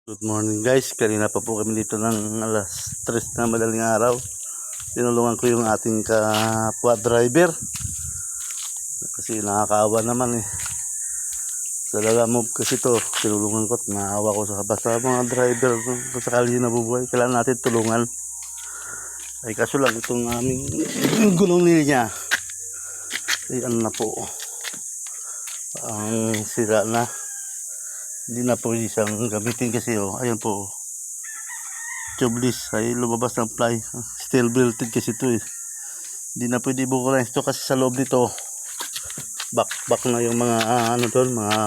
Good morning guys, kanina pa po kami dito ng alas 3 na madaling araw. Tinulungan ko yung ating kapwa driver kasi nakakaawa naman eh. Sa Lalamove kasi to, tinulungan ko at naawa ko sa basta mga driver kung sakali nabubuhay, kailangan natin tulungan. Ay kaso lang itong aming gulong niya ay ano na po, ang sira na. Hindi na po isang gamitin kasi ayun po, tubeless ay lumabas ng ply, steel belted kasi ito eh. Hindi na pwede vulcanize ito kasi sa loob nito back na yung mga ano doon, mga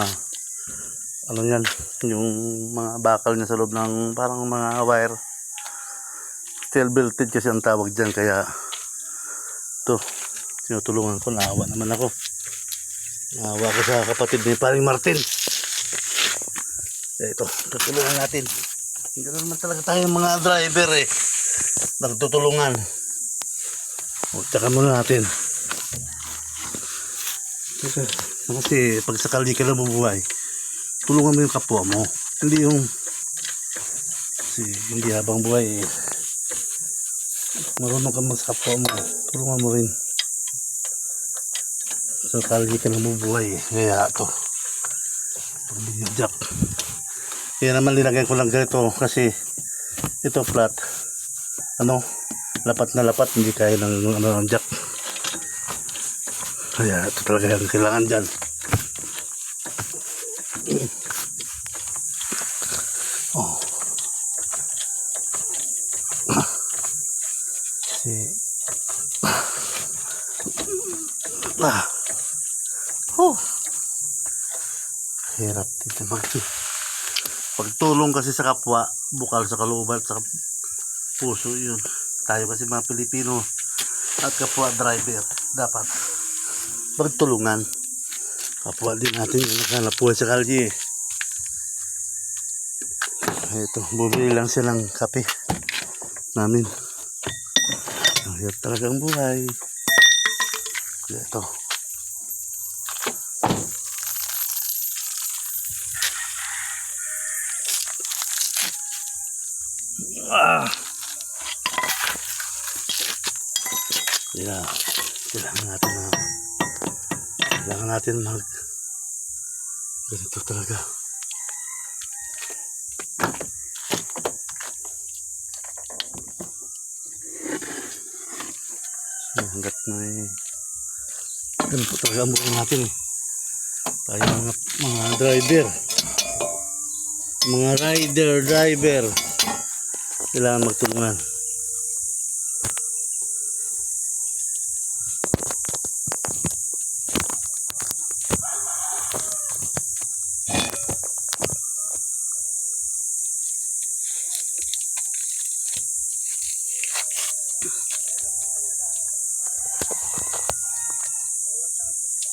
ano yan, yung mga bakal niya sa loob ng parang mga wire. Steel belted kasi ang tawag dyan, kaya ito tinutulungan ko. Naawa naman ako, naawa ko sa kapatid ni Paring Martin. Ito, tutulungan natin. Hindi naman talaga tayo mga driver eh, nagtutulungan. Tsaka muna natin kasi pag sakali ka na mabuhay, tulungan mo yung kapwa mo, hindi yung hindi habang buhay eh, marunong ka sa kapwa mo, tulungan mo rin sakali ka na mabuhay eh. Kaya ito pagbigyan jack, kaya naman linagay ko lang ganito kasi ito flat, lapat na lapat, hindi kaya ng jack. Kaya ito talaga yung kailangan dyan. Oh. Oh. Hirap dito pagtulong kasi sa kapwa, bukal sa kalooban, sa puso yun. Tayo kasi mga Pilipino at kapwa driver, dapat pagtulungan. Kapwa din natin yung naghanap buhay sa kalye. Ito, bumili lang siya ng kape namin. Hirap talagang buhay. Kaya ito, kaya kailangan natin mag ganito talaga. Hanggat may ganito talaga ang buhay natin eh. Tayo mga driver, mga driver, kailangan magtulungan.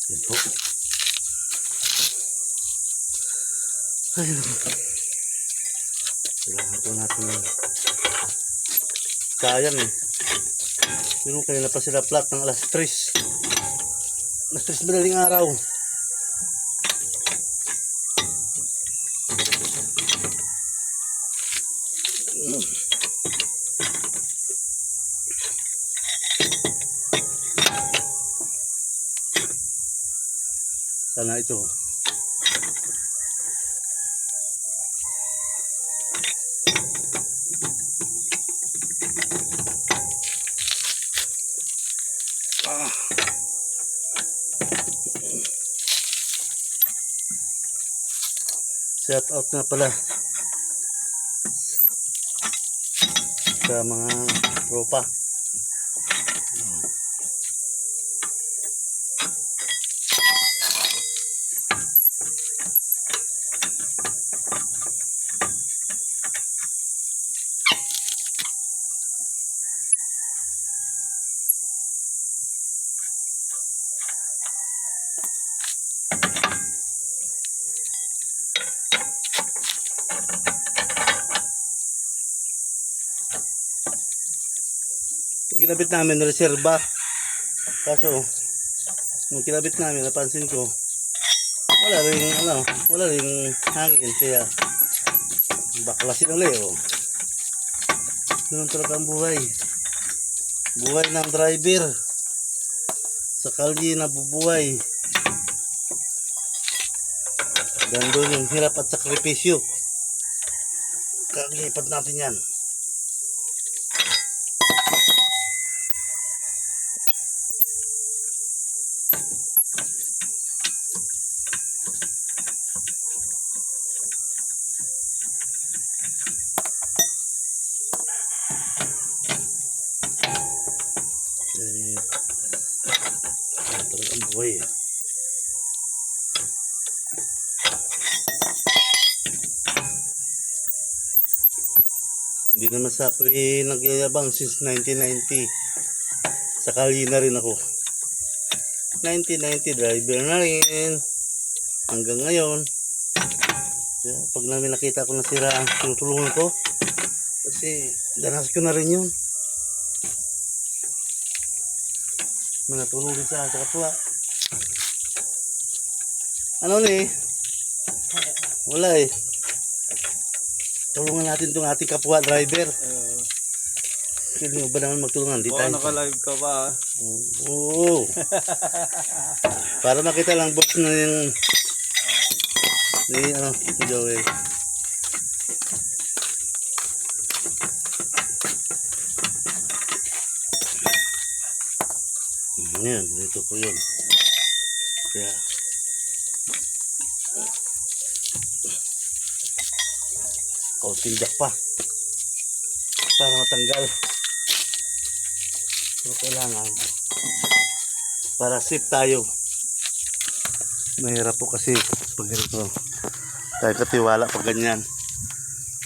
Ito. Ayun. Kailangan po natin sayang eh. Pero kanina pa sila flat ng alas 3. Alas 3 madaling araw. Sana ito. Shout out na pala sa mga tropa. Kinabit namin reserba, kaso nung kinabit namin napansin ko wala ring hangin, kaya Baklasin ulit, oh. Ganun talaga ang buhay. Buhay ng driver. Sa kalye na bubuhay. Gandun yung hirap at sakripisyo. Kaglipat natin yan. Talagang buhay. Hindi naman sa ako nagyayabang since 1990. Sa kalye na rin ako. 1990 driver na rin. Hanggang ngayon. Kaya pag namin nakita ko nasira ang tinutulungan ko. Kasi danas ko na rin yun. Mga tulong din sa kapwa. Ano ni? Wala eh. Tulungan natin itong ating kapwa driver. Hindi mo ba naman magtulungan? Di tayo. Naka-live ka ba? Oo. Para makita lang boss na yung ni Joel. Yan, dito po yun. Kaya kaunting jack pa para matanggal. Pero kailangan para safe tayo. Mahirap po kasi pag ganito tayo katiwala pag ganyan.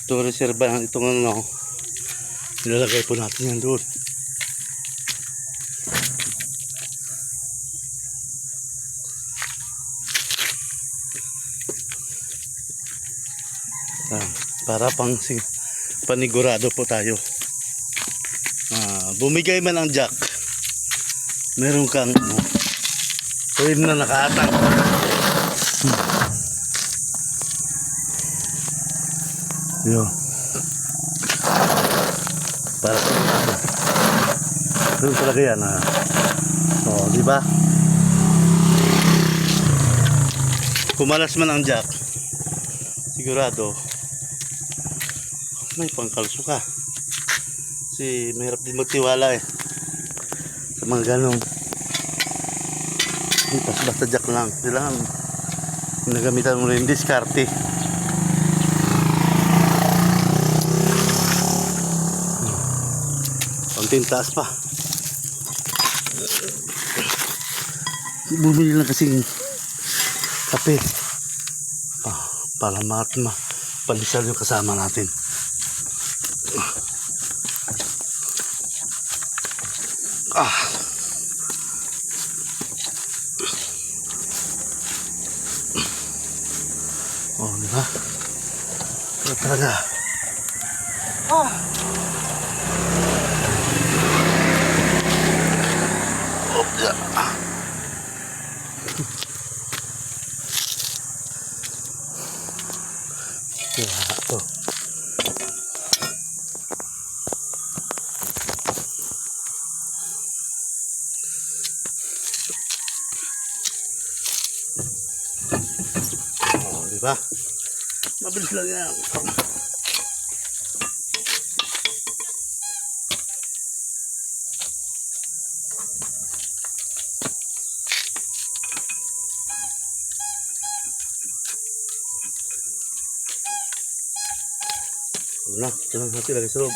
Itong reserva ng itong nilalagay po natin yan doon. Para panigurado po tayo. Bumigay man ang jack, meron kang frame na nakaatang. Yo. Para meron talaga yan. Di ba? Kumalas man ang jack, sigurado may pangkalso ka. Kasi mahirap din magtiwala eh sa mga ganong basta jack lang. Kailangan nagamitan mo rin diskarte. Konting taas pa. Bumili lang kasing kape para palisal yung kasama natin. Diba? Ito talaga. Yeah. Ito. Diba? Mabilis lang yan. Wala, ito lang natin lagi sa loob.